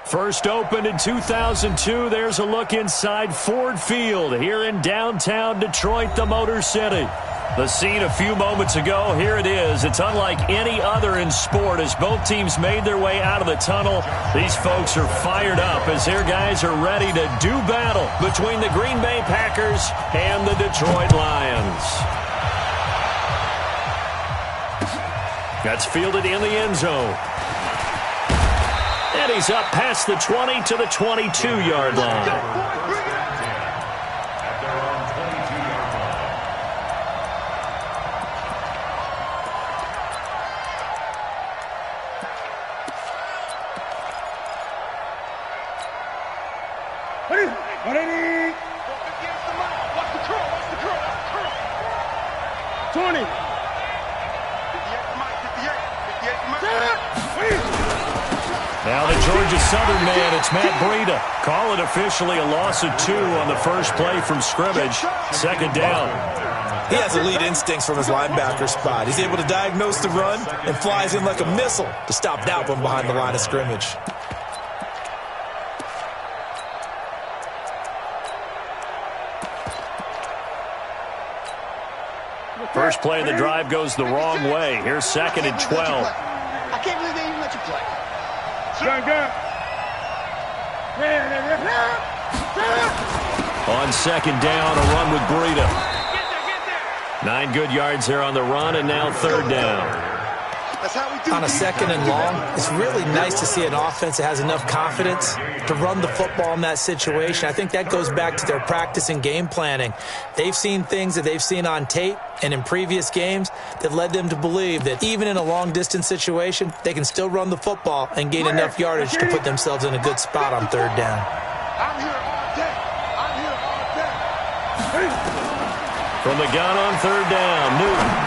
First opened in 2002, there's a look inside Ford Field here in downtown Detroit, the Motor City. The scene a few moments ago, here it is. It's unlike any other in sport as both teams made their way out of the tunnel. These folks are fired up as their guys are ready to do battle between the Green Bay Packers and the Detroit Lions. That's fielded in the end zone. And he's up past the 20 to the 22-yard line. Now the Georgia Southern man, it's Matt Breida. Call it officially a loss of 2 on the first play from scrimmage. Second down. He has elite instincts from his linebacker spot. He's able to diagnose the run and flies in like a missile to stop that one behind the line of scrimmage. First play of the drive goes the wrong way. Here's second and 12. I can't believe they even let you play. On second down, a run with Breida. 9 good yards there on the run, and now third down. On a second and long, it's really nice to see an offense that has enough confidence to run the football in that situation. I think that goes back to their practice and game planning. They've seen things that they've seen on tape and in previous games that led them to believe that even in a long-distance situation, they can still run the football and gain enough yardage to put themselves in a good spot on third down. I'm here all day. I'm here all day. From the gun on third down, Newton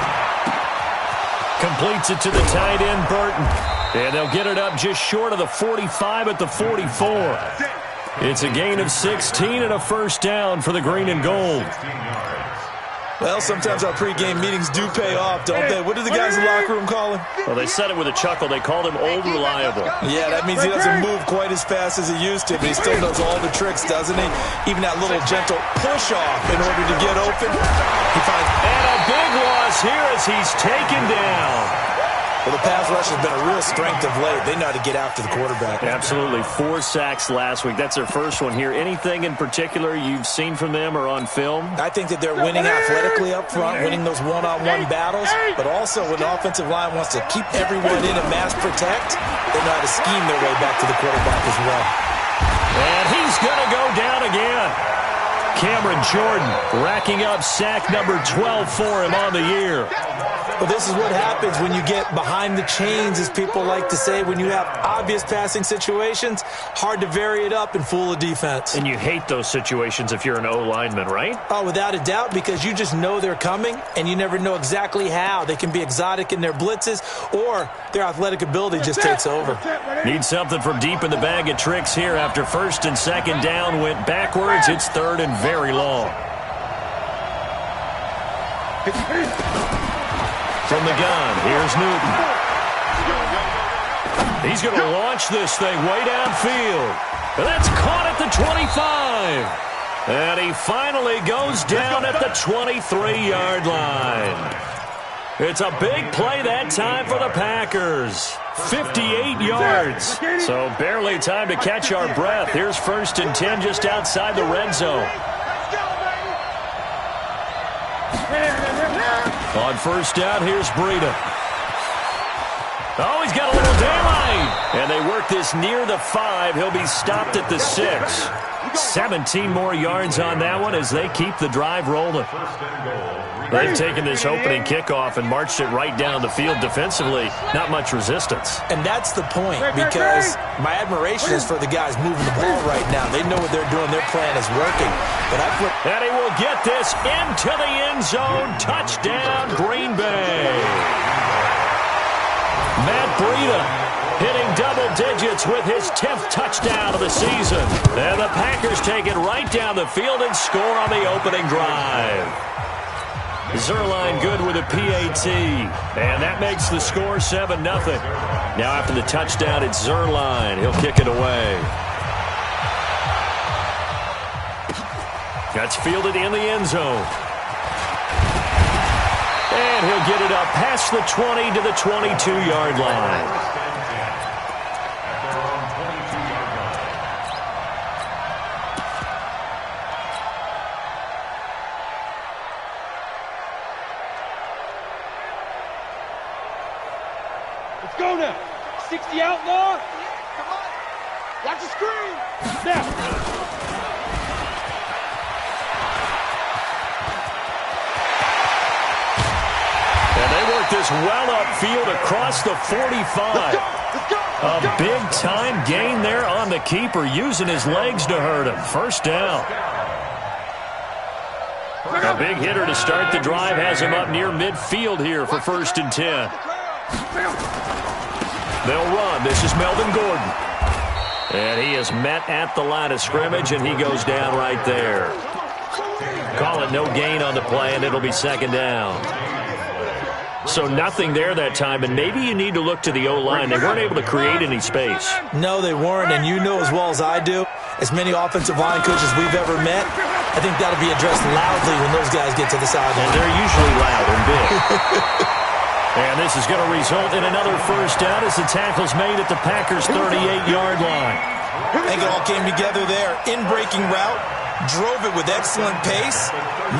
completes it to the tight end, Burton. And they'll get it up just short of the 45 at the 44. It's a gain of 16 and a first down for the green and gold. Well, sometimes our pregame meetings do pay off, don't they? What do the guys in the locker room call him? Well, they said it with a chuckle. They called him Old Reliable. Yeah, that means he doesn't move quite as fast as he used to, but he still knows all the tricks, doesn't he? Even that little gentle push-off in order to get open. He finds... And a big loss here as he's taken down. Well, the pass rush has been a real strength of late. They know how to get after the quarterback. Absolutely. 4 sacks last week. That's their first one here. Anything in particular you've seen from them or on film? I think that they're winning athletically up front, winning those one-on-one battles, but also when the offensive line wants to keep everyone in and mass protect, they know how to scheme their way back to the quarterback as well. And he's going to go down again. Cameron Jordan racking up sack number 12 for him on the year. Well, this is what happens when you get behind the chains, as people like to say. When you have obvious passing situations, hard to vary it up and fool a defense. And you hate those situations if you're an O-lineman, right? Oh, without a doubt, because you just know they're coming, and you never know exactly how. They can be exotic in their blitzes, or their athletic ability just takes over. Need something from deep in the bag of tricks here after first and second down went backwards. It's third and very long. From the gun, here's Newton. He's going to launch this thing way downfield. And that's caught at the 25. And he finally goes down at the 23-yard line. It's a big play that time for the Packers. 58 yards. So barely time to catch our breath. Here's first and 10 just outside the red zone. On first down, here's Breida. Oh, he's got a little daylight. And they work this near the 5. He'll be stopped at the 6. 17 more yards on that one as they keep the drive rolling. They've taken this opening kickoff and marched it right down the field defensively. Not much resistance. And that's the point, because my admiration is for the guys moving the ball right now. They know what they're doing. Their plan is working. And he will get this into the end zone. Touchdown, Green Bay. Matt Breida hitting double digits with his 10th touchdown of the season. And the Packers take it right down the field and score on the opening drive. Zerline good with a PAT. And that makes the score 7-0. Now after the touchdown, it's Zerline. He'll kick it away. That's fielded in the end zone. And he'll get it up past the 20 to the 22-yard line. Let's go now. 60 outlaw. Come on. Watch the screen. Now. And they work this well upfield across the 45. A big-time gain there on the keeper, using his legs to hurt him. First down. A big hitter to start the drive has him up near midfield here for 1st and 10. They'll run. This is Melvin Gordon. And he is met at the line of scrimmage, and he goes down right there. Call it no gain on the play, and it'll be 2nd down. So nothing there that time, and maybe you need to look to the O-line. They weren't able to create any space. No, they weren't, and you know as well as I do, as many offensive line coaches we've ever met, I think that'll be addressed loudly when those guys get to the sideline. And they're usually loud and big. And this is going to result in another first down as the tackle's made at the Packers' 38-yard line. I think it all came together there. In-breaking route, drove it with excellent pace.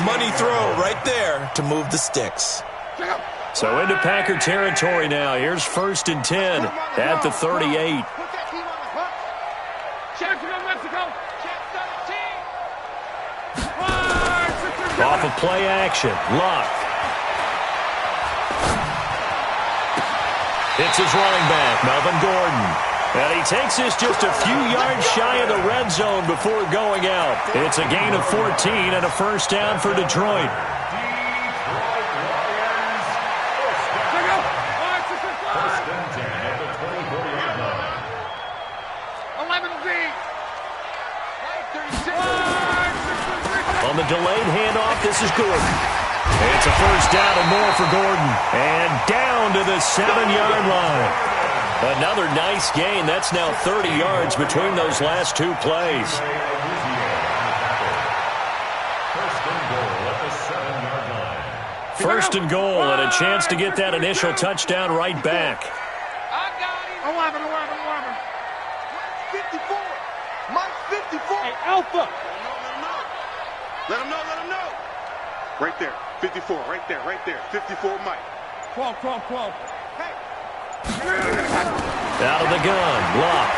Money throw right there to move the sticks. So into Packer territory now. Here's 1st and 10 at the 38. Off of play action. Luck. It's his running back, Melvin Gordon. And he takes this just a few yards shy of the red zone before going out. It's a gain of 14 and a first down for Detroit. On the delayed handoff, this is Gordon. It's a first down and more for Gordon. And down to the 7-yard line. Another nice gain. That's now 30 yards between those last two plays. First and goal, and a chance to get that initial touchdown right back. 11. Mike 54. Mike 54. Hey, Alpha. Let him know. Right there. 54. Right there. 54 Mike. 12. Hey. Out of the gun. Luck.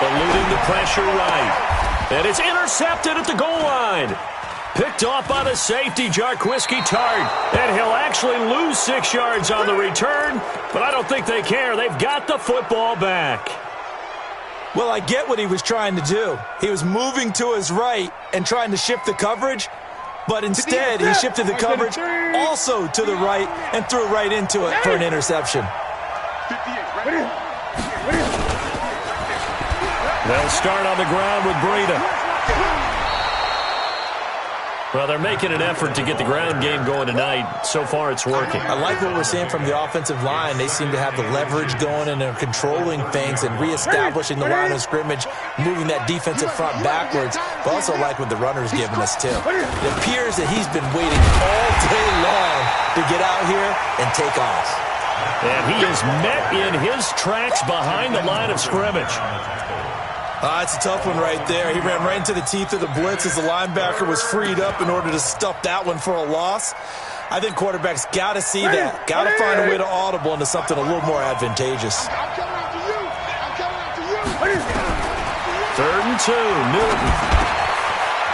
Eluding the pressure right. And it's intercepted at the goal line. Picked off by the safety, Jarquiski Tart. And he'll actually lose 6 yards on the return, but I don't think they care. They've got the football back. Well, I get what he was trying to do. He was moving to his right and trying to shift the coverage, but instead he shifted the coverage also to the right and threw right into it for an interception. They'll start on the ground with Breida. Well, they're making an effort to get the ground game going tonight. So far, it's working. I like what we're seeing from the offensive line. They seem to have the leverage going, and they're controlling things and reestablishing the line of scrimmage, moving that defensive front backwards. But also like what the runner's giving us, too. It appears that he's been waiting all day long to get out here and take off. And he is met in his tracks behind the line of scrimmage. It's a tough one right there. He ran right into the teeth of the blitz as the linebacker was freed up in order to stuff that one for a loss. I think quarterbacks got to see that. Got to find a way to audible into something a little more advantageous. I'm coming after you. 3rd and 2, Newton.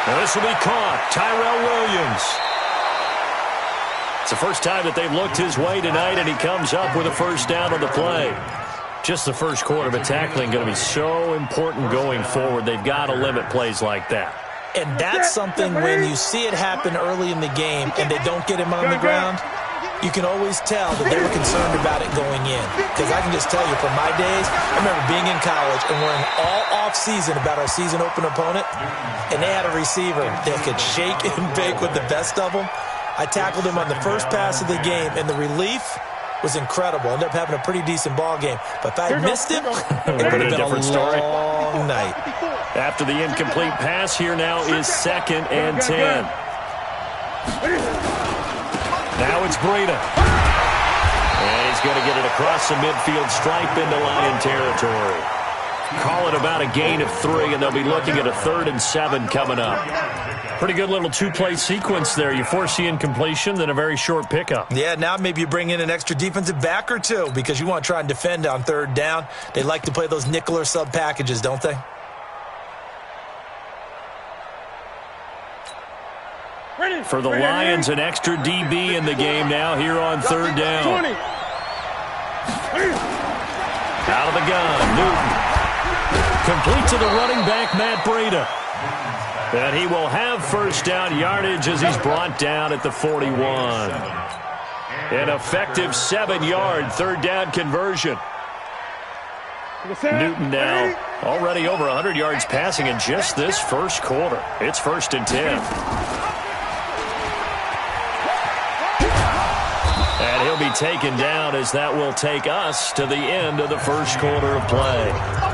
Now this will be caught. Tyrell Williams. It's the first time that they've looked his way tonight, and he comes up with a first down on the play. Just the first quarter, but tackling going to be so important going forward. They've got to limit plays like that. And that's something when you see it happen early in the game and they don't get him on the ground, you can always tell that they were concerned about it going in. Because I can just tell you from my days, I remember being in college and worrying all off-season about our season open opponent, and they had a receiver that could shake and bake with the best of them. I tackled him on the first pass of the game, and the relief was incredible. Ended up having a pretty decent ball game. But if I had missed him, it could have been a long night. After the incomplete pass, here now is 2nd and 10. Now it's Breida. And he's going to get it across the midfield stripe into Lion territory. Call it about a gain of 3, and they'll be looking at a 3rd and 7 coming up. Pretty good little two-play sequence there. You force the incompletion, then a very short pickup. Yeah, now maybe you bring in an extra defensive back or two because you want to try and defend on 3rd down. They like to play those nickel or sub packages, don't they? For the Lions, an extra DB in the game now here on 3rd down. Out of the gun, Newton. Complete to the running back, Matt Breida. And he will have 1st down yardage as he's brought down at the 41. An effective 7-yard 3rd down conversion. Newton now already over 100 yards passing in just this first quarter. It's 1st and 10. And he'll be taken down as that will take us to the end of the first quarter of play.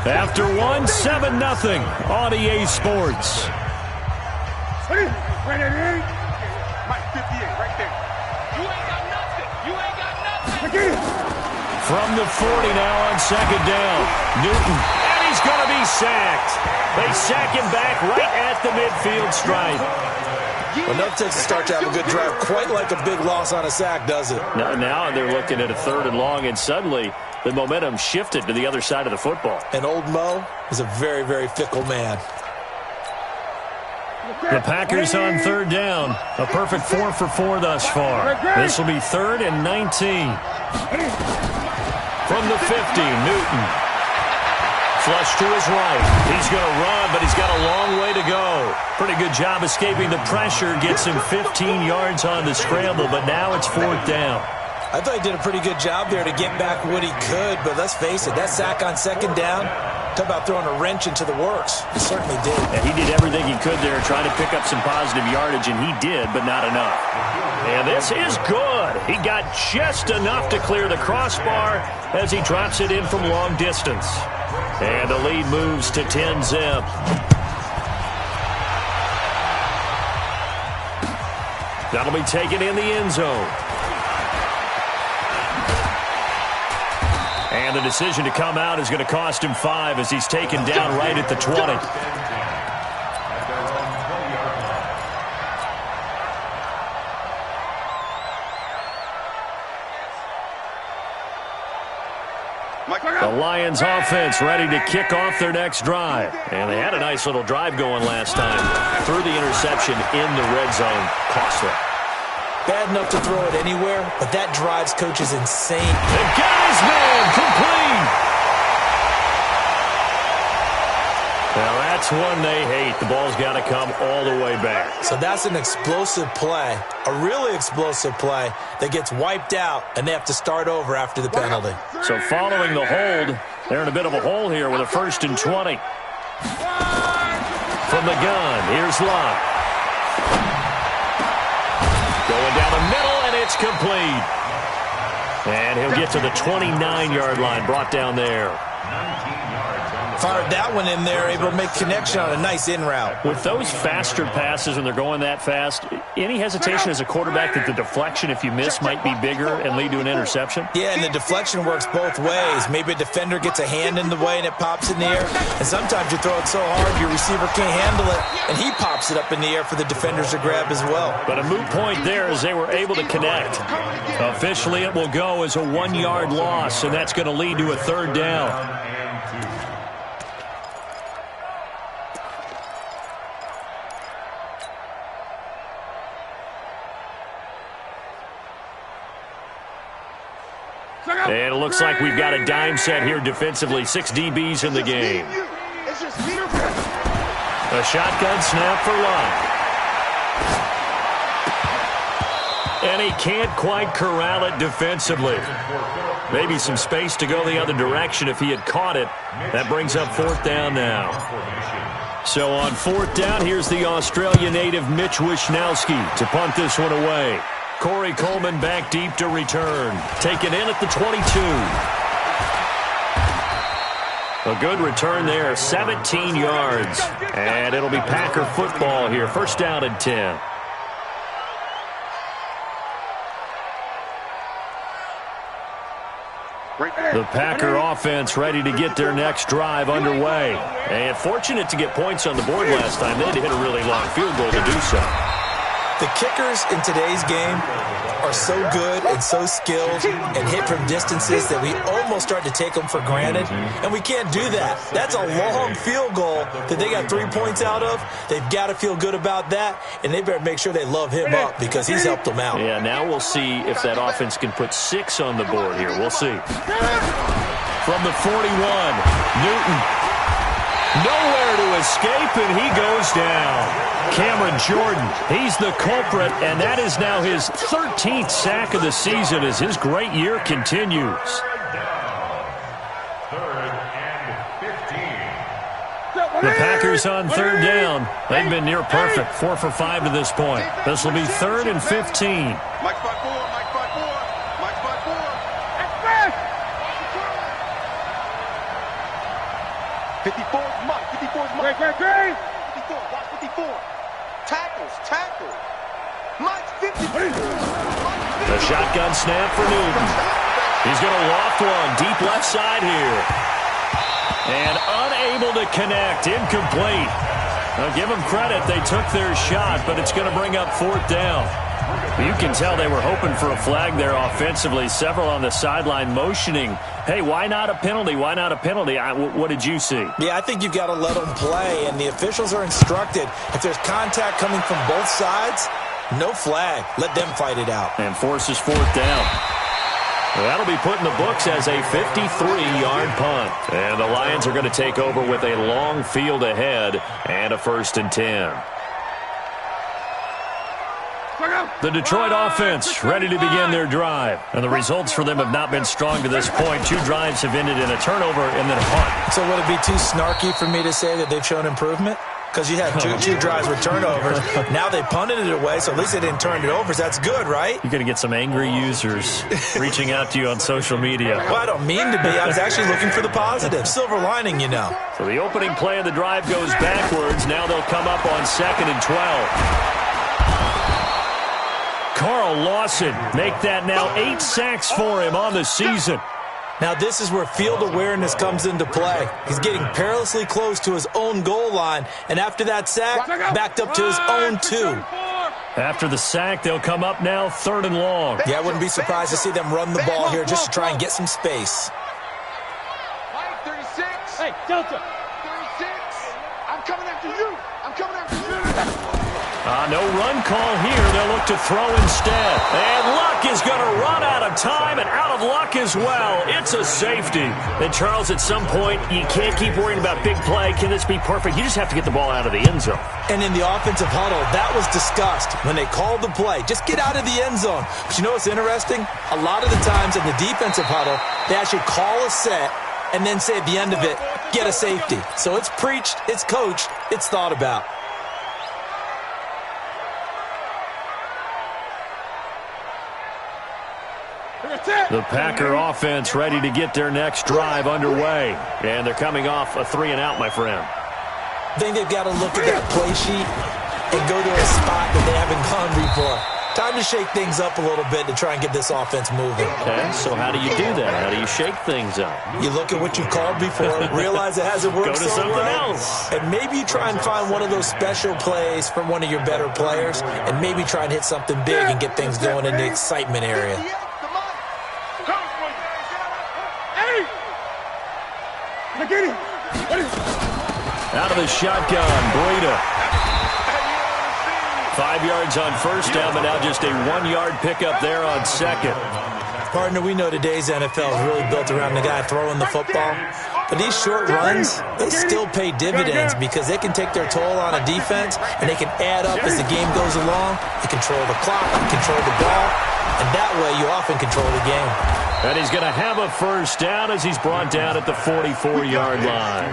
After 1, 7-0 on EA Sports. Mike 58 right there. You ain't got nothing. You ain't got nothing. From the 40 now on 2nd down. Newton. And he's going to be sacked. They sack him back right at the midfield stripe. Well, no takes a start to have a good drive. Quite like a big loss on a sack, does it? Now they're looking at a 3rd and long, and suddenly the momentum shifted to the other side of the football. And old Mo is a very, very fickle man. The Packers on 3rd down. A perfect 4 for 4 thus far. This will be 3rd and 19. From the 50, Newton. Flush to his right. He's going to run, but he's got a long way to go. Pretty good job escaping the pressure. Gets him 15 yards on the scramble, but now it's 4th down. I thought he did a pretty good job there to get back what he could, but let's face it, that sack on 2nd down, talk about throwing a wrench into the works. He certainly did. And he did everything he could there, trying to pick up some positive yardage, and he did, but not enough. And this is good. He got just enough to clear the crossbar as he drops it in from long distance. And the lead moves to 10-zip. That'll be taken in the end zone. And the decision to come out is going to cost him 5 as he's taken down right at the 20. The Lions offense ready to kick off their next drive. And they had a nice little drive going last time. Threw the interception in the red zone. Costly. Bad enough to throw it anywhere, but that drives coaches insane. And got his man complete. Now that's one they hate. The ball's got to come all the way back. So that's an explosive play, a really explosive play that gets wiped out, and they have to start over after the penalty. So following the hold, they're in a bit of a hole here with a 1st and 20. From the gun, here's Locke. Going down the middle, and it's complete. And he'll get to the 29-yard line, brought down there. Fired that one in there, able to make connection on a nice in route. With those faster passes and they're going that fast, any hesitation as a quarterback that the deflection, if you miss, might be bigger and lead to an interception? Yeah, and the deflection works both ways. Maybe a defender gets a hand in the way and it pops in the air. And sometimes you throw it so hard your receiver can't handle it, and he pops it up in the air for the defenders to grab as well. But a moot point there as they were able to connect. Officially, it will go as a 1-yard loss, and that's going to lead to a 3rd down. And it looks like we've got a dime set here defensively. 6 DBs in the game. A shotgun snap for Locke. And he can't quite corral it defensively. Maybe some space to go the other direction if he had caught it. That brings up 4th down now. So on 4th down, here's the Australia native Mitch Wishnowsky to punt this one away. Corey Coleman back deep to return. Taken in at the 22. A good return there, 17 yards. And it'll be Packer football here. 1st down and 10. The Packer offense ready to get their next drive underway. And fortunate to get points on the board last time. They had to hit a really long field goal to do so. The kickers in today's game are so good and so skilled and hit from distances that we almost start to take them for granted, and we can't do that. That's a long field goal that they got 3 points out of. They've got to feel good about that, and they better make sure they love him up because he's helped them out. Yeah, now we'll see if that offense can put 6 on the board here. We'll see. From the 41, Newton. Nowhere to escape, and he goes down. Cameron Jordan, he's the culprit, and that is now his 13th sack of the season as his great year continues. 3rd and 15. The Packers on 3rd down. They've been near perfect, 4 for 5 to this point. This will be 3rd and 15. Mike spot 4, Mike spot 4, Mike spot 4. 54 is Mike, 54 is Mike. 54, watch 54. Tackles. Mike's 54. The shotgun snap for Newton. He's going to loft one deep left side here. And unable to connect, incomplete. Now give them credit, they took their shot, but it's going to bring up 4th down. You can tell they were hoping for a flag there offensively. Several on the sideline motioning, hey, why not a penalty? Why not a penalty? What did you see? Yeah, I think you've got to let them play, and the officials are instructed if there's contact coming from both sides, no flag. Let them fight it out. And forces 4th down. That'll be put in the books as a 53-yard punt. And the Lions are going to take over with a long field ahead and a 1st and 10. The Detroit offense ready to begin their drive. And the results for them have not been strong to this point. 2 drives have ended in a turnover and then a punt. So would it be too snarky for me to say that they've shown improvement? Because you had two drives with turnovers. Now they punted it away, so at least they didn't turn it over. So that's good, right? You're going to get some angry users reaching out to you on social media. Well, I don't mean to be. I was actually looking for the positive. Silver lining, you know. So the opening play of the drive goes backwards. Now they'll come up on 2nd and 12. Carl Lawson make that now 8 sacks for him on the season. Now this is where field awareness comes into play. He's getting perilously close to his own goal line, and after that sack, backed up to his own 2. After the sack, they'll come up now 3rd and long. Yeah, I wouldn't be surprised to see them run the ball here just to try and get some space. 36. Hey, Delta. 36. I'm coming after you. I'm coming after you. No run call here. They'll look to throw instead. And Luck is going to run out of time and out of luck as well. It's a safety. And Charles, at some point, you can't keep worrying about big play. Can this be perfect? You just have to get the ball out of the end zone. And in the offensive huddle, that was discussed when they called the play. Just get out of the end zone. But you know what's interesting? A lot of the times in the defensive huddle, they actually call a set and then say at the end of it, get a safety. So it's preached, it's coached, it's thought about. The Packer offense ready to get their next drive underway. And they're coming off a 3-and-out, my friend. I think they've got to look at that play sheet and go to a spot that they haven't gone before. Time to shake things up a little bit to try and get this offense moving. Okay, so how do you do that? How do you shake things up? You look at what you've called before, realize it hasn't worked so well. Go to something else. And maybe you try and find one of those special plays from one of your better players, and maybe try and hit something big and get things going in the excitement area. Out of the shotgun, Breida. 5 yards on 1st down, but now just a 1-yard pickup there on 2nd. Partner, we know today's NFL is really built around the guy throwing the football. But these short runs, they still pay dividends because they can take their toll on a defense, and they can add up as the game goes along. You control the clock, you control the ball, and that way you often control the game. And he's going to have a 1st down as he's brought down at the 44-yard line.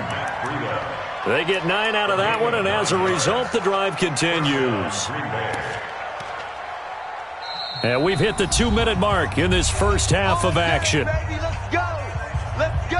They get 9 out of that one, and as a result, the drive continues. And we've hit the 2-minute mark in this first half of action. Baby, let's go. Let's go.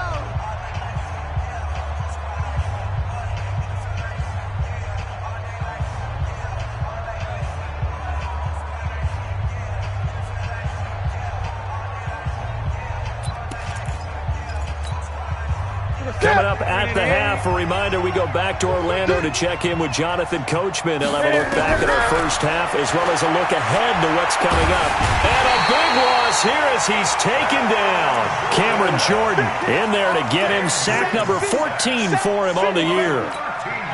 Coming up at the half, a reminder, we go back to Orlando to check in with Jonathan Coachman. He'll have a look back at our first half as well as a look ahead to what's coming up. And a big loss here as he's taken down. Cameron Jordan in there to get him. Sack number 14 for him on the year.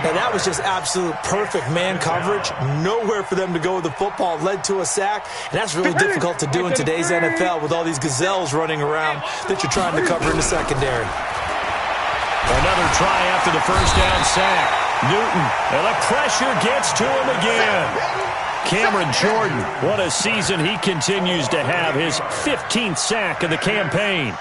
And that was just absolute perfect man coverage. Nowhere for them to go with the football. Led to a sack. And that's really difficult to do in today's NFL with all these gazelles running around that you're trying to cover in the secondary. Another try after the first down sack. Newton, and the pressure gets to him again. Cameron Jordan, what a season he continues to have. His 15th sack of the campaign.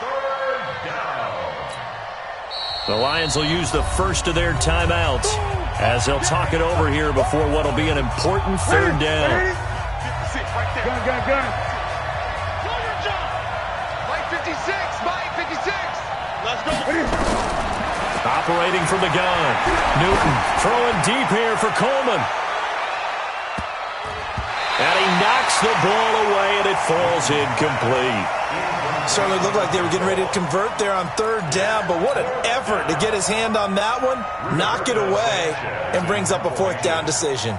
The Lions will use the first of their timeouts as they'll talk it over here before what will be an important third down. Gun. Mike 56, Mike 56. Let's go. Operating from the gun. Newton throwing deep here for Coleman. And he knocks the ball away, and it falls incomplete. Certainly looked like they were getting ready to convert there on third down, but what an effort to get his hand on that one, knock it away, and brings up a fourth down decision.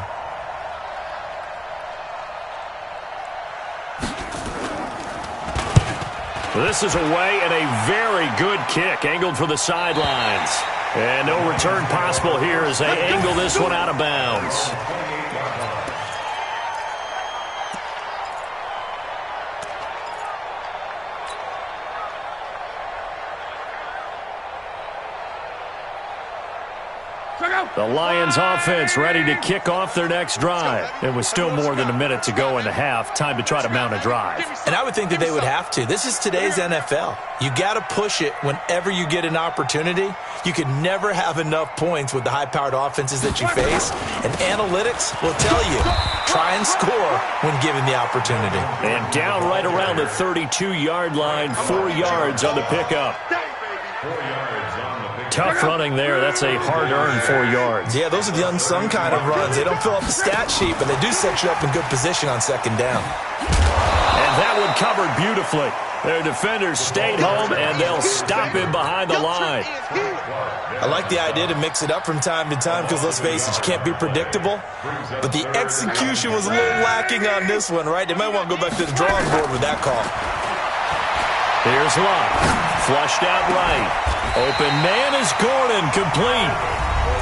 This is away and a very good kick, angled for the sidelines. And no return possible here as they angle this one out of bounds. The Lions offense ready to kick off their next drive. And with still more than a minute to go in the half, time to try to mount a drive. And I would think that they would have to. This is today's NFL. You got to push it whenever you get an opportunity. You can never have enough points with the high-powered offenses that you face. And analytics will tell you, try and score when given the opportunity. And down right around the 32-yard line, 4 yards on the pickup. Tough running there. That's a hard-earned 4 yards. Yeah, those are the unsung kind of runs. They don't fill up the stat sheet, but they do set you up in good position on second down. And that one covered beautifully. Their defenders stayed home, and they'll stop him behind the line. I like the idea to mix it up from time to time because, let's face it, you can't be predictable. But the execution was a little lacking on this one, right? They might want to go back to the drawing board with that call. Here's Luck. Flushed out right. Open man is Gordon, complete.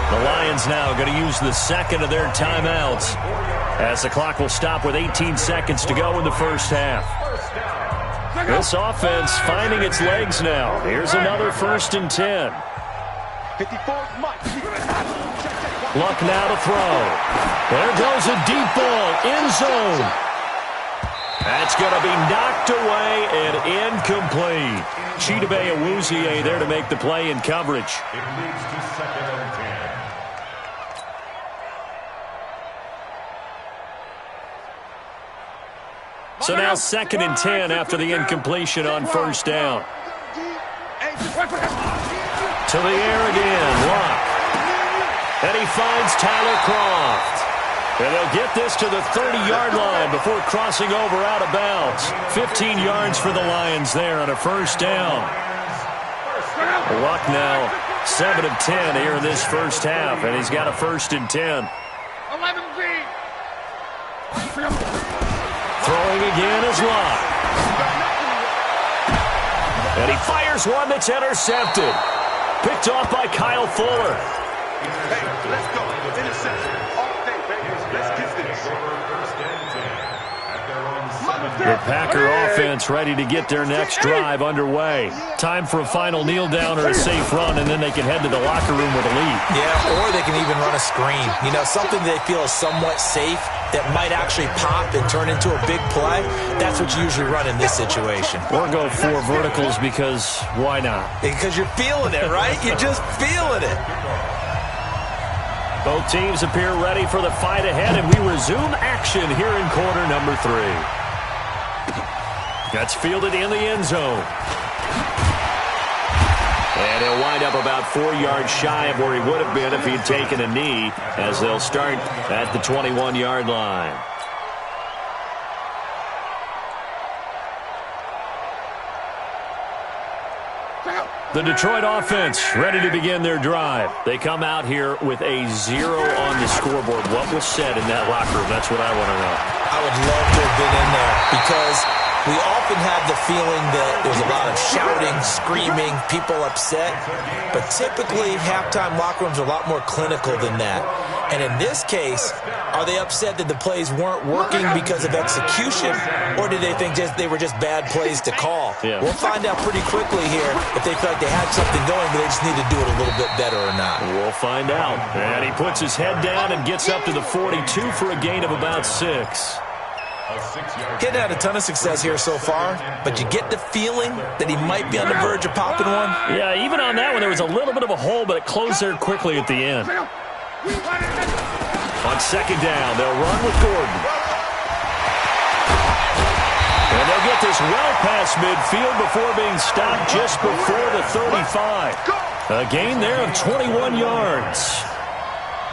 The Lions now going to use the second of their timeouts as the clock will stop with 18 seconds to go in the first half. This offense finding its legs now. Here's another 1st and 10. Luck now to throw. There goes a deep ball, end zone. That's going to be knocked away and incomplete. Chidobe Awuzie there to make the play in coverage. It leads to 2nd and 10. So now 2nd and 10 after the incompletion on first down. To the air again, Luck. And he finds Tyler Kroft. And they'll get this to the 30-yard line before crossing over out of bounds. 15 yards for the Lions there on a first down. Luck now 7 of 10 here in this first half, and he's got a 1st and 10. 11B. Throwing again is Luck. And he fires one that's intercepted. Picked off by Kyle Fuller. Hey, let's go. Interception. The Packer offense ready to get their next drive underway. Time for a final kneel down or a safe run, and then they can head to the locker room with a lead. Yeah, or they can even run a screen. You know, something they feel is somewhat safe that might actually pop and turn into a big play. That's what you usually run in this situation. Or go 4 verticals because why not? Because you're feeling it, right? You're just feeling it. Both teams appear ready for the fight ahead, and we resume action here in quarter number 3. That's fielded in the end zone. And he'll wind up about 4 yards shy of where he would have been if he'd taken a knee, as they'll start at the 21-yard line. The Detroit offense ready to begin their drive. They come out here with a 0 on the scoreboard. What was said in that locker room? That's what I want to know. I would love to have been in there because we often have the feeling that there's a lot of shouting, screaming, people upset. But typically, halftime locker rooms are a lot more clinical than that. And in this case, are they upset that the plays weren't working because of execution, or did they think they were just bad plays to call? Yeah. We'll find out pretty quickly here if they feel like they had something going, but they just need to do it a little bit better or not. We'll find out. And he puts his head down and gets up to the 42 for a gain of about 6. Getting had a ton of success here so far, but you get the feeling that he might be on the verge of popping one. Yeah, even on that one, there was a little bit of a hole, but it closed there quickly at the end. On second down, they'll run with Gordon. And they'll get this well past midfield before being stopped just before the 35. A gain there of 21 yards.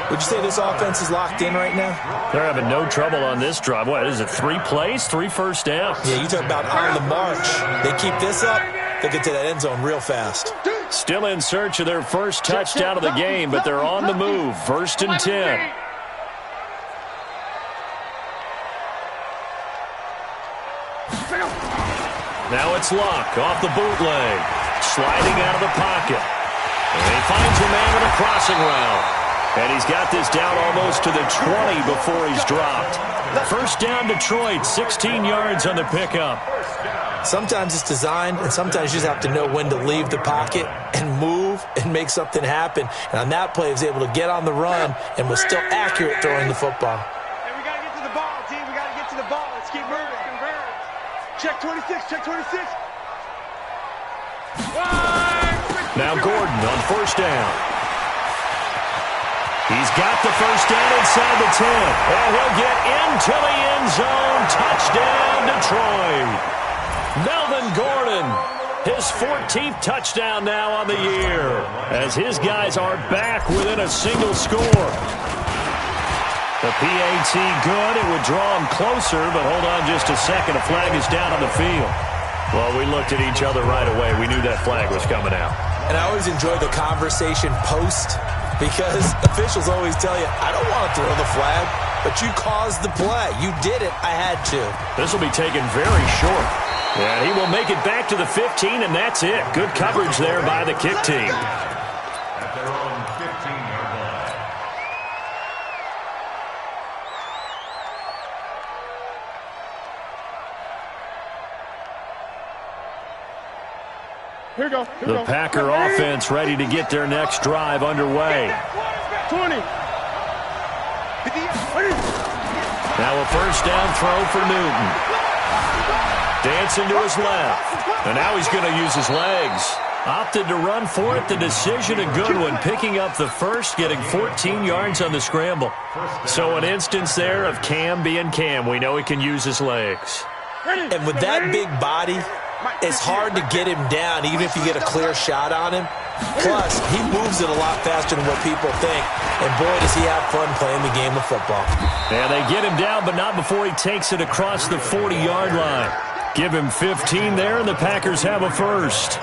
Would you say this offense is locked in right now? They're having no trouble on this drive. What is it, 3 plays, 3 first downs? Yeah, you talk about on the march. They keep this up, they'll get to that end zone real fast. Still in search of their first touchdown of the game, but they're on the move. 1st and 10. Now it's Luck off the bootleg. Sliding out of the pocket. And he finds a man with a crossing route. And he's got this down almost to the 20 before he's dropped. First down Detroit, 16 yards on the pickup. Sometimes it's designed, and sometimes you just have to know when to leave the pocket and move and make something happen. And on that play, he was able to get on the run and was still accurate throwing the football. Hey, we got to get to the ball, team. We got to get to the ball. Let's keep moving. Check 26. Check 26. Now Gordon on first down. He's got the first down inside the 10. And he'll get into the end zone. Touchdown, Detroit. Melvin Gordon, his 14th touchdown now on the year, as his guys are back within a single score. The PAT good. It would draw him closer, but hold on just a second. A flag is down on the field. Well, we looked at each other right away. We knew that flag was coming out. And I always enjoy the conversation post, because officials always tell you, I don't want to throw the flag, but you caused the play. You did it. I had to. This will be taken very short. And he will make it back to the 15, and that's it. Good coverage there by the kick team. The Packer offense ready to get their next drive underway. 20. Now a first down throw for Newton. Dancing to his left. And now he's going to use his legs. Opted to run for it. The decision a good one. Picking up the first, getting 14 yards on the scramble. So an instance there of Cam being Cam. We know he can use his legs. And with that big body, it's hard to get him down, even if you get a clear shot on him. Plus, he moves it a lot faster than what people think. And boy, does he have fun playing the game of football. And they get him down, but not before he takes it across the 40-yard line. Give him 15 there, and the Packers have a first.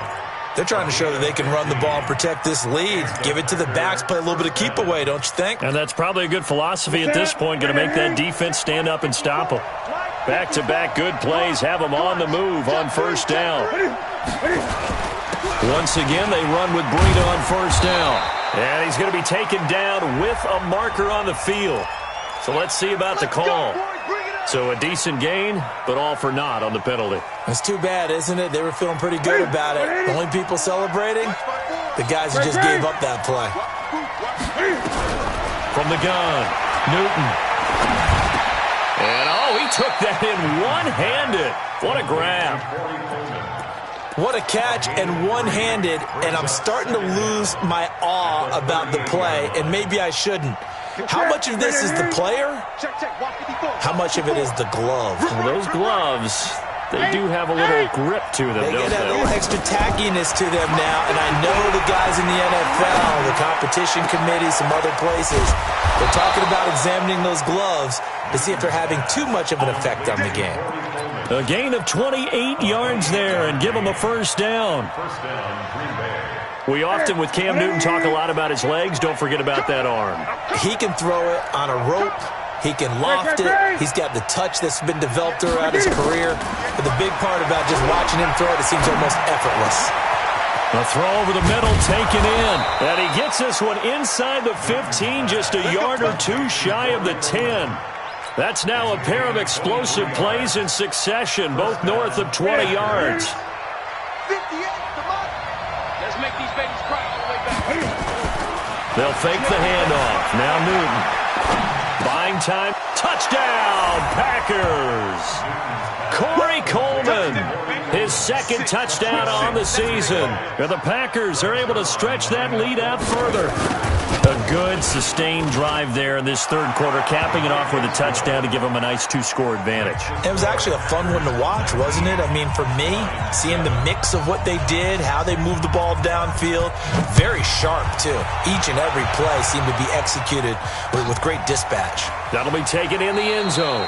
They're trying to show that they can run the ball and protect this lead. Give it to the backs, play a little bit of keep away, don't you think? And that's probably a good philosophy at this point, going to make that defense stand up and stop them. Back-to-back good plays have them on the move on first down. Once again, they run with Breida on first down. And he's going to be taken down with a marker on the field. So let's see about the call. So a decent gain, but all for naught on the penalty. It's too bad, isn't it? They were feeling pretty good about it. The only people celebrating, the guys who just gave up that play. From the gun, Newton. And, he took that in one-handed. What a grab. What a catch and one-handed, and I'm starting to lose my awe about the play, and maybe I shouldn't. How much of this is the player? How much of it is the glove? Well, those gloves, they do have a little grip to them, They don't get that they? little extra tackiness to them now, and I know the guys in the NFL, the competition committee, some other places, they're talking about examining those gloves to see if they're having too much of an effect on the game. A gain of 28 yards there and give him a first down. We often, with Cam Newton, talk a lot about his legs. Don't forget about that arm. He can throw it on a rope. He can loft it. He's got the touch that's been developed throughout his career. But the big part about just watching him throw it seems almost effortless. A throw over the middle taken in. And he gets this one inside the 15, just a yard or two shy of the 10. That's now a pair of explosive plays in succession, both north of 20 yards. 58, come on. Let's make these babies cry all the way back. They'll fake the handoff. Now Newton. Buying time. Touchdown, Packers. Corey Coleman, his second touchdown on the season. And the Packers are able to stretch that lead out further. A good, sustained drive there in this third quarter, capping it off with a touchdown to give them a nice two-score advantage. It was actually a fun one to watch, wasn't it? I mean, for me, seeing the mix of what they did, how they moved the ball downfield, very sharp, too. Each and every play seemed to be executed with great dispatch. That'll be taken in the end zone.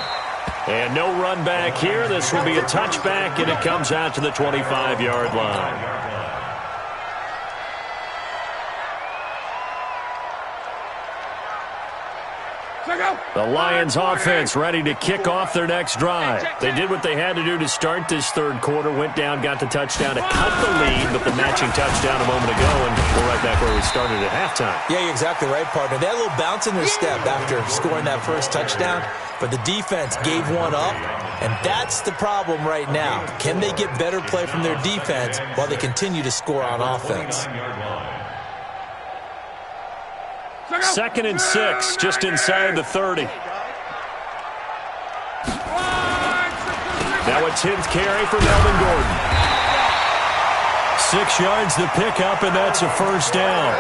And no run back here. This will be a touchback, and it comes out to the 25-yard line. The Lions offense ready to kick off their next drive. They did what they had to do to start this third quarter, went down, got the touchdown to cut the lead, but the matching touchdown a moment ago, and we're right back where we started at halftime. Yeah, you're exactly right, partner. They had a little bounce in their step after scoring that first touchdown, but the defense gave one up, and that's the problem right now. Can they get better play from their defense while they continue to score on offense? 2nd and 6, just inside the 30. Now a 10th carry for Melvin Gordon. 6 yards the pickup, and that's a first down.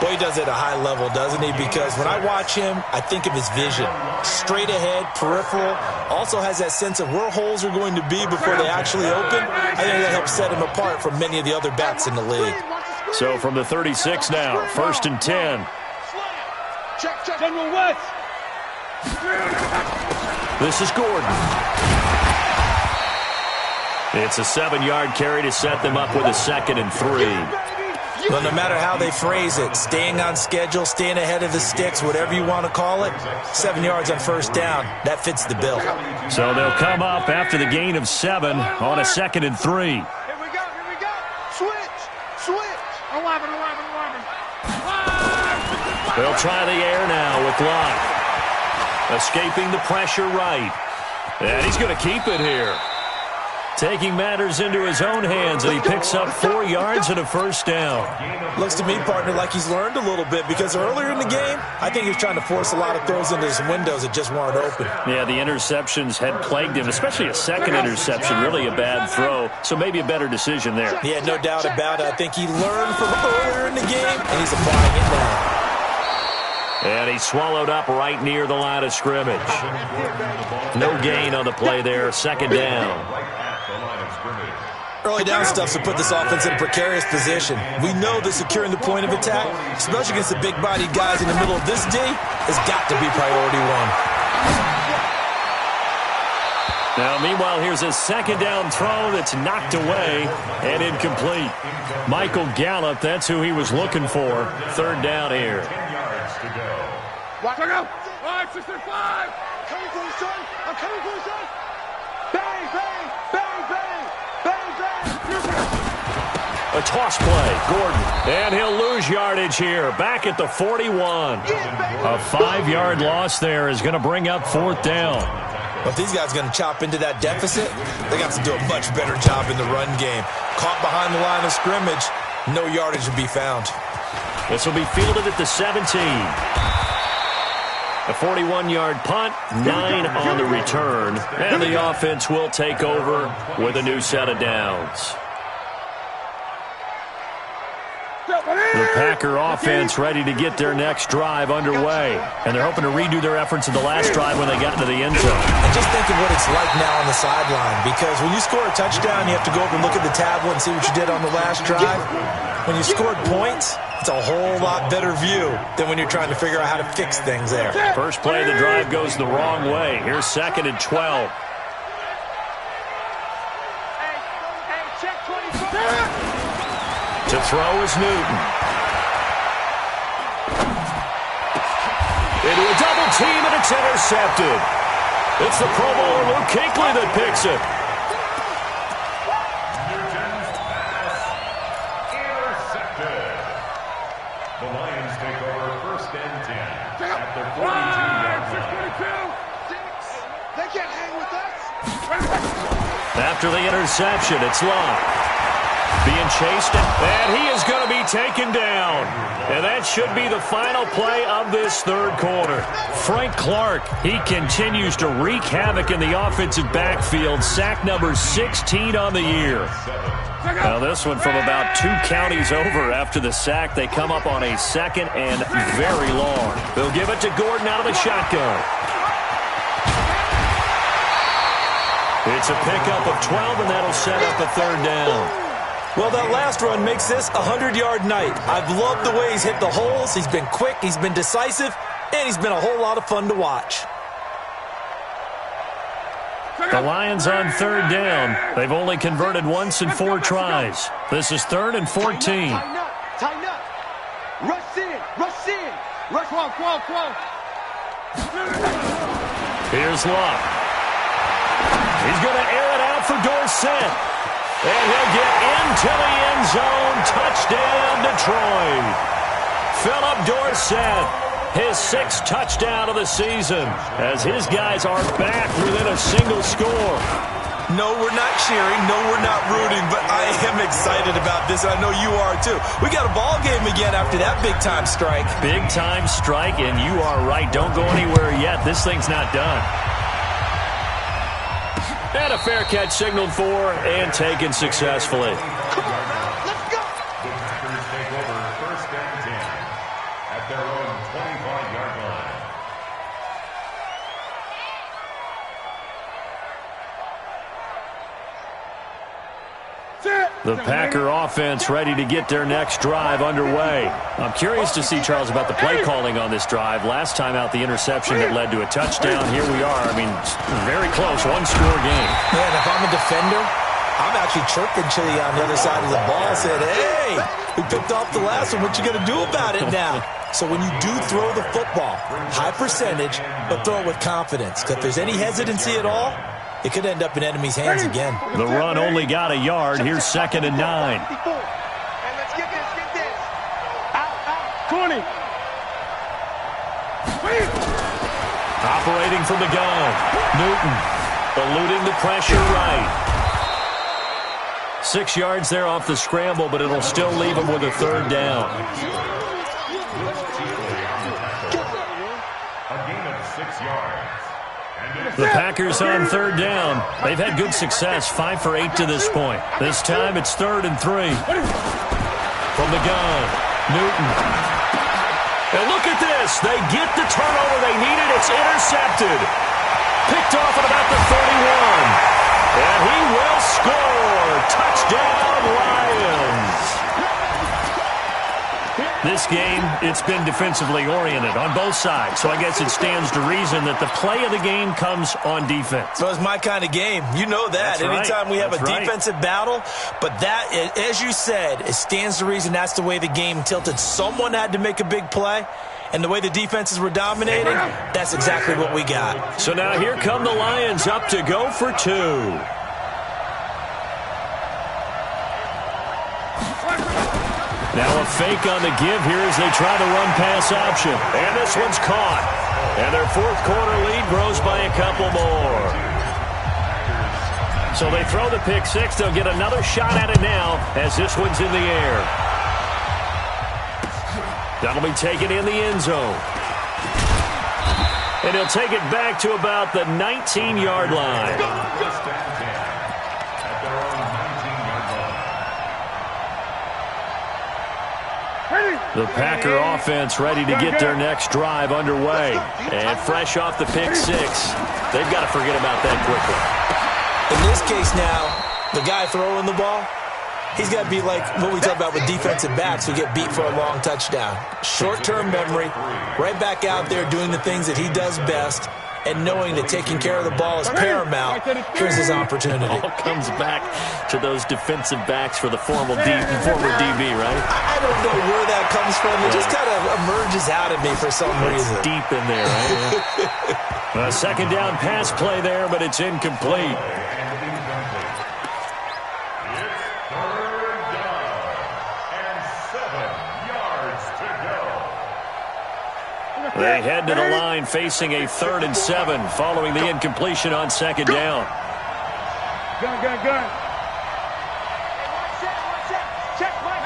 Boy, he does it at a high level, doesn't he? Because when I watch him, I think of his vision. Straight ahead, peripheral. Also has that sense of where holes are going to be before they actually open. I think that helps set him apart from many of the other backs in the league. So from the 36 now, 1st and 10. Check. General West. This is Gordon. It's a 7-yard carry to set them up with a 2nd and 3. Well, no matter how they phrase it, staying on schedule, staying ahead of the sticks, whatever you want to call it, 7 yards on first down, that fits the bill. So they'll come up after the gain of 7 on a 2nd and 3. Here we go. Switch. 11. They'll try the air now with Locke. Escaping the pressure right. And he's going to keep it here. Taking matters into his own hands, and he picks up 4 yards and a first down. Looks to me, partner, like he's learned a little bit, because earlier in the game, I think he was trying to force a lot of throws into his windows that just weren't open. Yeah, the interceptions had plagued him, especially a second interception, really a bad throw, so maybe a better decision there. Yeah, no doubt about it. I think he learned from earlier in the game, and he's applying it now. And he swallowed up right near the line of scrimmage. No gain on the play there, 2nd down. Early down stuff to put this offense in a precarious position. We know that securing the point of attack, especially against the big-bodied guys in the middle of this D, has got to be priority one. Now, meanwhile, here's a 2nd down throw that's knocked away and incomplete. Michael Gallup, that's who he was looking for. 3rd down here. Watch out. 565. Coming for you, son. I'm coming for you, son. Bang, bang, bang, bang, bang, bang. A toss play, Gordon. And he'll lose yardage here. Back at the 41. A 5-yard loss there is going to bring up 4th down. Well, if these guys are going to chop into that deficit, they got to do a much better job in the run game. Caught behind the line of scrimmage, no yardage to be found. This will be fielded at the 17. A 41-yard punt, 9 on the return, and the offense will take over with a new set of downs. The Packer offense ready to get their next drive underway. And they're hoping to redo their efforts in the last drive when they got into the end zone. And just think of what it's like now on the sideline, because when you score a touchdown, you have to go over and look at the tablet and see what you did on the last drive. When you scored points, it's a whole lot better view than when you're trying to figure out how to fix things there. First play of the drive goes the wrong way. Here's 2nd and 12. To throw is Newton. Into a double team, and it's intercepted. It's the Pro Bowler Luke Kuechly that picks it. Newton's pass intercepted. The Lions take over 1st and 10 at their 42-yard line. They can't hang with us. After the interception, it's Love. Being chased, and he is going to be taken down. And that should be the final play of this 3rd quarter. Frank Clark, he continues to wreak havoc in the offensive backfield. Sack number 16 on the year. Now this one from about 2 counties over. After the sack, they come up on a 2nd and very long. They'll give it to Gordon out of the shotgun. It's a pickup of 12, and that'll set up a 3rd down. Well, that last run makes this a 100-yard night. I've loved the way he's hit the holes. He's been quick, he's been decisive, and he's been a whole lot of fun to watch. The Lions on 3rd down. They've only converted once in 4 tries. This is 3rd and 14. Tighten up, tighten up. Rush in, rush in. Rush, whoa. Here's Love. He's going to air it out for Dorsett. And he'll get into the end zone. Touchdown, Detroit. Philip Dorsett, his 6th touchdown of the season, as his guys are back within a single score. No, we're not cheering. No, we're not rooting, but I am excited about this. I know you are, too. We got a ball game again after that big-time strike. Big-time strike, and you are right. Don't go anywhere yet. This thing's not done. And a fair catch signaled for and taken successfully. Come on now, let's go. The Packers take over 1st and 10 at their own 25-yard line. The Packer offense ready to get their next drive underway. I'm curious to see, Charles, about the play calling on this drive. Last time out, the interception that led to a touchdown. Here we are. I mean, very close, 1-score game. Man, if I'm a defender, I'm actually chirping Chili on the other side of the ball, saying, hey, we picked off the last one. What you going to do about it now? So when you do throw the football, high percentage, but throw it with confidence. Because if there's any hesitancy at all, it could end up in enemy's hands again. The run only got a yard. Here's 2nd and 9. And let's get this. Out, 20. Operating from the gun. Newton eluding the pressure right. 6 yards there off the scramble, but it'll still leave him with a 3rd down. A gain of 6 yards. The Packers on 3rd down. They've had good success, 5 for 8 to this point. This time it's 3rd and 3. From the gun, Newton. And look at this. They get the turnover they needed. It's intercepted. Picked off at about the 31. And he will score. Touchdown, Lions. This game, it's been defensively oriented on both sides, so I guess it stands to reason that the play of the game comes on defense. So it's my kind of game. You know that. That's right. Anytime we have That's a right. defensive battle, but that, as you said, it stands to reason that's the way the game tilted. Someone had to make a big play, and the way the defenses were dominating, that's exactly what we got. So now here come the Lions up to go for 2. Now a fake on the give here as they try to run pass option. And this one's caught. And their 4th quarter lead grows by a couple more. So they throw the pick 6. They'll get another shot at it now as this one's in the air. That'll be taken in the end zone. And he'll take it back to about the 19-yard line. The Packer offense ready to get their next drive underway. And fresh off the pick six, they've got to forget about that quickly. In this case now, the guy throwing the ball, he's got to be like what we talk about with defensive backs who get beat for a long touchdown. Short-term memory, right back out there doing the things that he does best, and knowing that taking care of the ball is paramount. Here's his opportunity. It all comes back to those defensive backs for the former DB, right? I don't know where that comes from. It just kind of emerges out of me for some reason. It's deep in there, right? A second down pass play there, but it's incomplete. They head to the line facing a 3rd and 7 following the incompletion on second down. Gun. Check, Mike.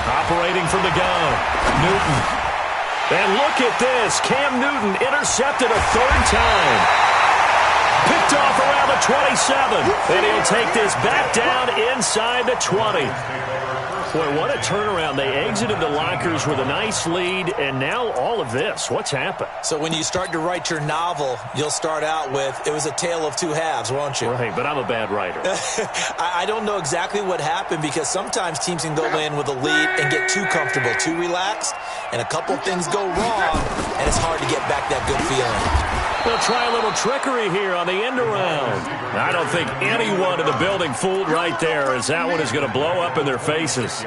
Operating from the gun, Newton. And look at this. Cam Newton intercepted a 3rd time. Picked off around the 27. And he'll take this back down inside the 20. Boy, what a turnaround. They exited the lockers with a nice lead, and now all of this. What's happened? So when you start to write your novel, you'll start out with, it was a tale of two halves, won't you? Right, but I'm a bad writer. I don't know exactly what happened because sometimes teams can go in with a lead and get too comfortable, too relaxed, and a couple things go wrong, and it's hard to get back that good feeling. They'll try a little trickery here on the end around. I don't think anyone in the building fooled right there, as that one is going to blow up in their faces.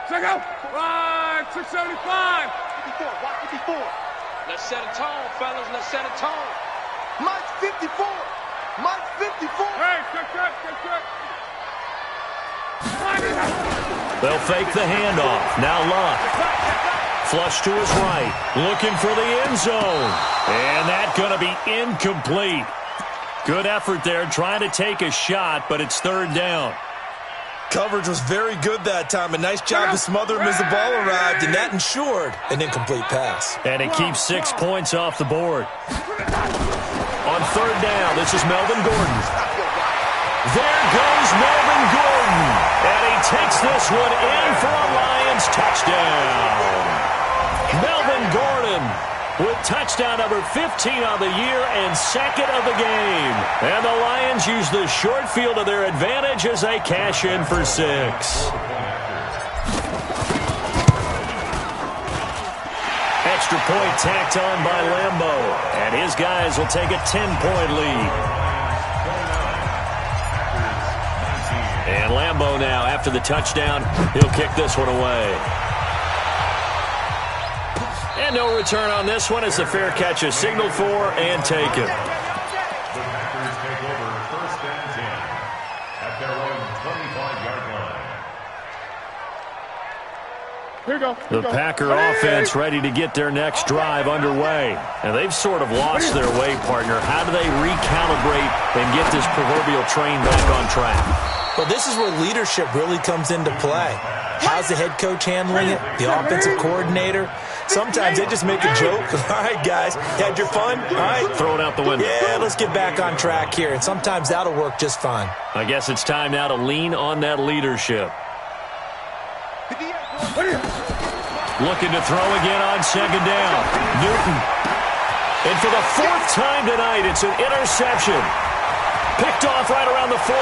Check out. 675. 54. Watch 54. Let's set a tone, fellas. Let's set a tone. Mike's 54. Mike's 54. Hey, check. They'll fake the handoff. Now Luck. Flush to his right. Looking for the end zone. And that's going to be incomplete. Good effort there trying to take a shot, but it's 3rd down. Coverage was very good that time. A nice job to smother him as the ball arrived, and that ensured an incomplete pass. And it keeps 6 points off the board. On 3rd down, this is Melvin Gordon. There goes Melvin Gordon. And he takes this one in for a Lions touchdown. Melvin Gordon with touchdown number 15 on the year and 2nd of the game. And the Lions use the short field to their advantage as they cash in for 6. Extra point tacked on by Lambeau. And his guys will take a 10-point lead. And Lambeau now, after the touchdown, he'll kick this one away. And no return on this one as the fair catch is signaled for and taken. The Packers take over 1st and 10 at their own 25-yard line. Here we go. The Packer offense ready to get their next drive underway. And they've sort of lost their way, partner. How do they recalibrate and get this proverbial train back on track? Well, this is where leadership really comes into play. How's the head coach handling it? The offensive coordinator? Sometimes they just make a joke. All right, guys, had your fun? All right. Throw it out the window. Yeah, let's get back on track here. And sometimes that'll work just fine. I guess it's time now to lean on that leadership. Looking to throw again on 2nd down. Newton. And for the 4th time tonight, it's an interception. Picked off right around the 43.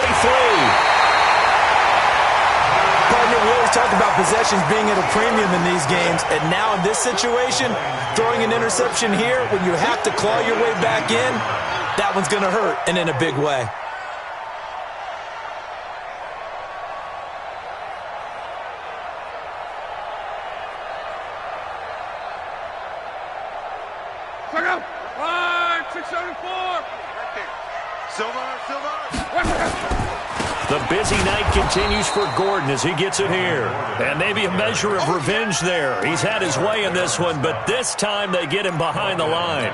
Partner, we always talk about possessions being at a premium in these games, and now in this situation, throwing an interception here when you have to claw your way back in, that one's going to hurt, and in a big way. Check out. 674. Silver. The busy night continues for Gordon as he gets it here. And maybe a measure of revenge there. He's had his way in this one, but this time they get him behind the line.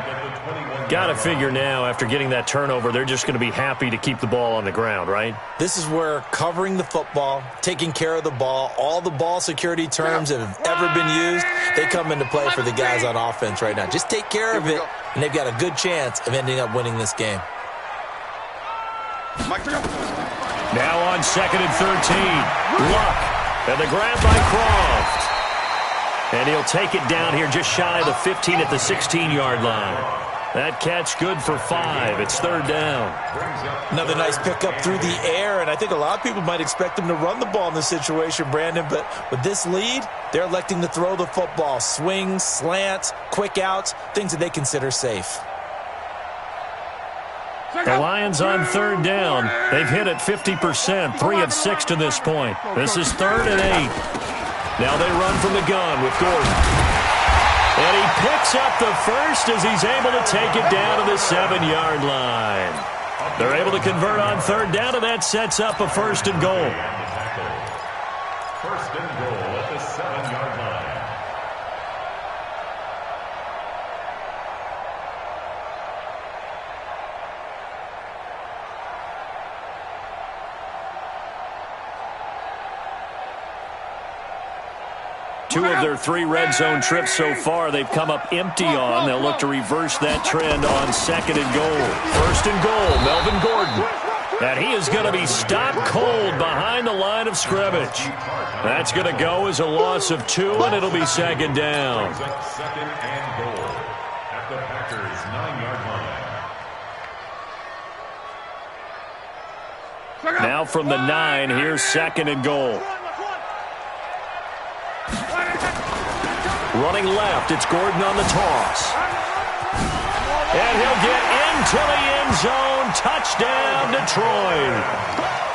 Got to figure now, after getting that turnover, they're just going to be happy to keep the ball on the ground, right? This is where covering the football, taking care of the ball, all the ball security terms that have ever been used, they come into play for the guys on offense right now. Just take care of it, and they've got a good chance of ending up winning this game. Now on 2nd and 13. Luck. And the grab by Croft. And he'll take it down here just shy of the 15 at the 16-yard line. That catch good for 5. It's 3rd down. Another nice pickup through the air, and I think a lot of people might expect him to run the ball in this situation, Brandon, but with this lead, they're electing to throw the football. Swings, slants, quick outs, things that they consider safe. The Lions on 3rd down. They've hit it 50%, 3 of 6 to this point. This is 3rd and 8. Now they run from the gun with Gordon. And he picks up the first as he's able to take it down to the 7-yard line. They're able to convert on 3rd down, and that sets up a 1st and goal. 1st and goal at the 7-yard line. Two of their 3 red zone trips so far, they've come up empty on. They'll look to reverse that trend on 2nd and goal. 1st and goal, Melvin Gordon. And he is going to be stopped cold behind the line of scrimmage. That's going to go as a loss of 2, and it'll be 2nd down. 2nd and goal at the Packers' 9-yard line. Now from the 9, here's 2nd and goal. Running left, it's Gordon on the toss. And he'll get into the end zone. Touchdown, Detroit.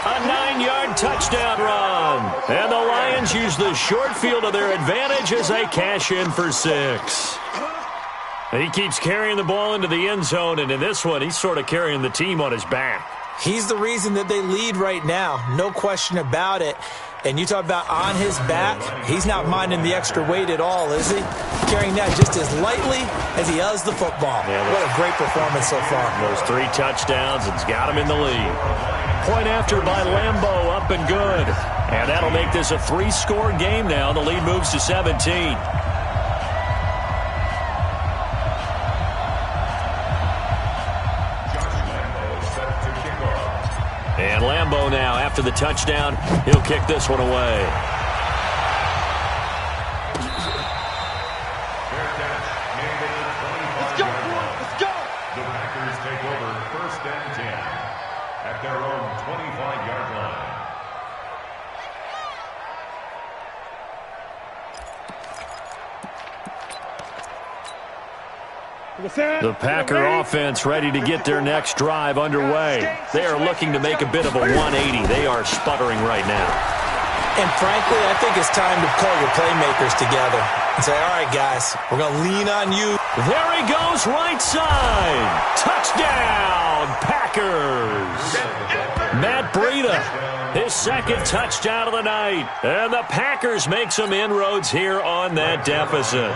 A 9-yard touchdown run. And the Lions use the short field to their advantage as they cash in for 6. He keeps carrying the ball into the end zone, and in this one, he's sort of carrying the team on his back. He's the reason that they lead right now, no question about it. And you talk about on his back, he's not minding the extra weight at all, is he? Carrying that just as lightly as he does the football. Yeah, what a great performance so far. Those 3 touchdowns, it's got him in the lead. Point after by Lambeau, up and good. And that'll make this a 3-score game now. The lead moves to 17. And Lambeau now, after the touchdown, he'll kick this one away. Fair catch, made it a 25-yard line. Let's go! The Packers take over 1st and 10 at their own 25-yard line. The Packer offense ready to get their next drive underway. They are looking to make a bit of a 180. They are sputtering right now. And frankly, I think it's time to call your playmakers together and say, all right, guys, we're going to lean on you. There he goes, right side. Touchdown, Packers. Matt Breida, his 2nd touchdown of the night. And the Packers make some inroads here on that deficit.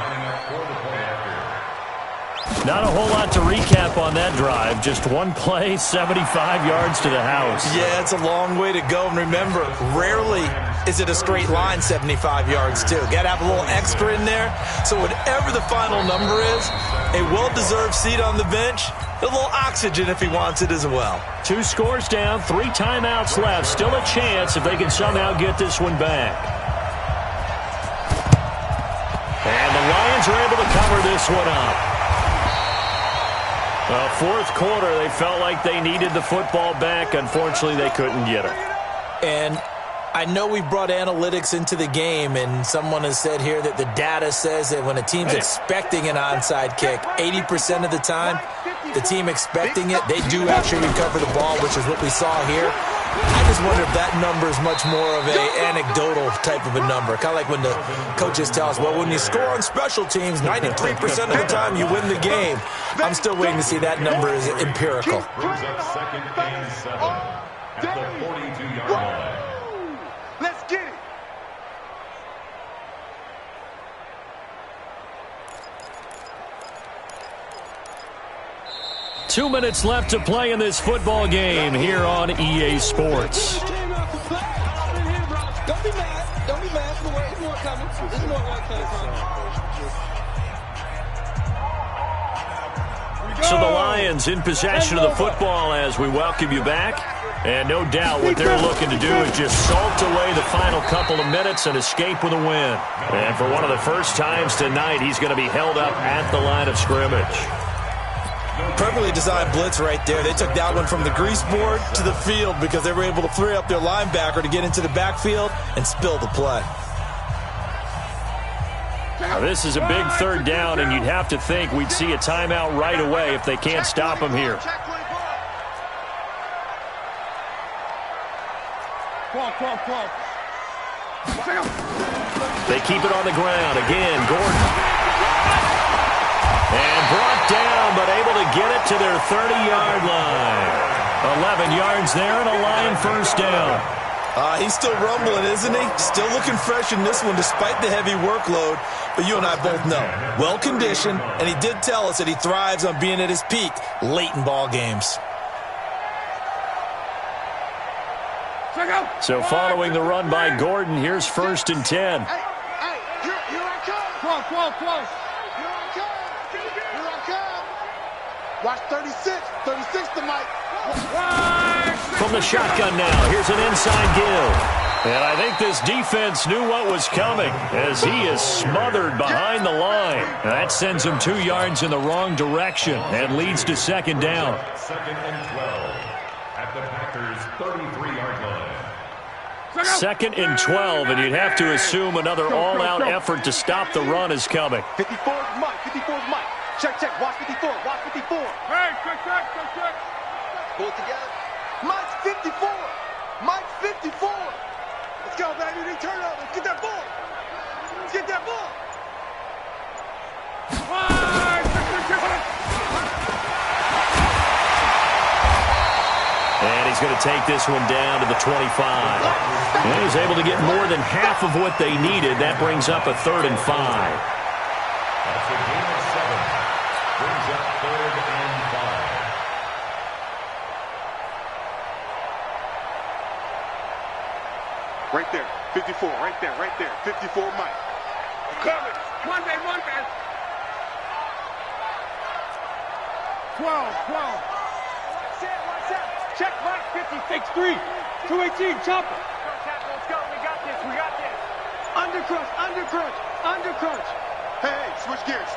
Not a whole lot to recap on that drive. Just one play, 75 yards to the house. Yeah, it's a long way to go. And remember, rarely is it a straight line 75 yards, too. Got to have a little extra in there. So whatever the final number is, a well-deserved seat on the bench, a little oxygen if he wants it as well. 2 scores down, 3 timeouts left. Still a chance if they can somehow get this one back. And the Lions are able to cover this one up. 4th quarter, they felt like they needed the football back. Unfortunately, they couldn't get it. And I know we brought analytics into the game, and someone has said here that the data says that when a team's expecting an onside kick, 80% of the time, the team expecting it, they do actually recover the ball, which is what we saw here. I just wonder if that number is much more of an anecdotal type of a number. Kind of like when the coaches tell us, well, when you score on special teams, 93% of the time you win the game. I'm still waiting to see that number is empirical. Brings up 2nd and 7 at the 42-yard line. Let's get it. Two minutes left to play in this football game here on EA Sports. Don't be mad. Don't be mad. There's more coming. There's more coming. So the Lions in possession of the football as we welcome you back. And no doubt what they're looking to do is just salt away the final couple of minutes and escape with a win. And for one of the first times tonight, he's going to be held up at the line of scrimmage. Perfectly designed blitz right there. They took that one from the grease board to the field because they were able to free up their linebacker to get into the backfield and spill the play. Now, this is a big third down, and you'd have to think we'd see a timeout right away if they can't stop him here. They keep it on the ground. Again, Gordon. And brought down, but able to get it to their 30-yard line. 11 yards there and a Lion first down. He's still rumbling, isn't he? Still looking fresh in this one despite the heavy workload. But you and I both know, well-conditioned, and he did tell us that he thrives on being at his peak late in ball games. So following the run by Gordon, here's 1st and 10. Hey, here I come. Close. Here I come. Watch 36. 36 to Mike. From the shotgun now, here's an inside give. And I think this defense knew what was coming as he is smothered behind the line. And that sends him 2 yards in the wrong direction and leads to 2nd down. 2nd and 12 at the Packers' 33-yard line. 2nd and 12, and you'd have to assume another all-out effort to stop the run is coming. 54 is Mike. 54 is Mike. Check. Watch 54. Watch 54. Hey, check. Pull it together. Mike's 54. Mike's 54. Let's go, baby. They turn over. Let's get that ball. And he's going to take this one down to the 25. And he's able to get more than half of what they needed. That brings up a 3rd and 5. That's a gain of 7. Brings up 3rd and 5. Right there. 54. Right there. 54 Mike. Coming. One day. 12. Watch out. Check Mike. 56-3. 218. Chopper. Let's go. We got this. Undercrunch. Hey, switch gears.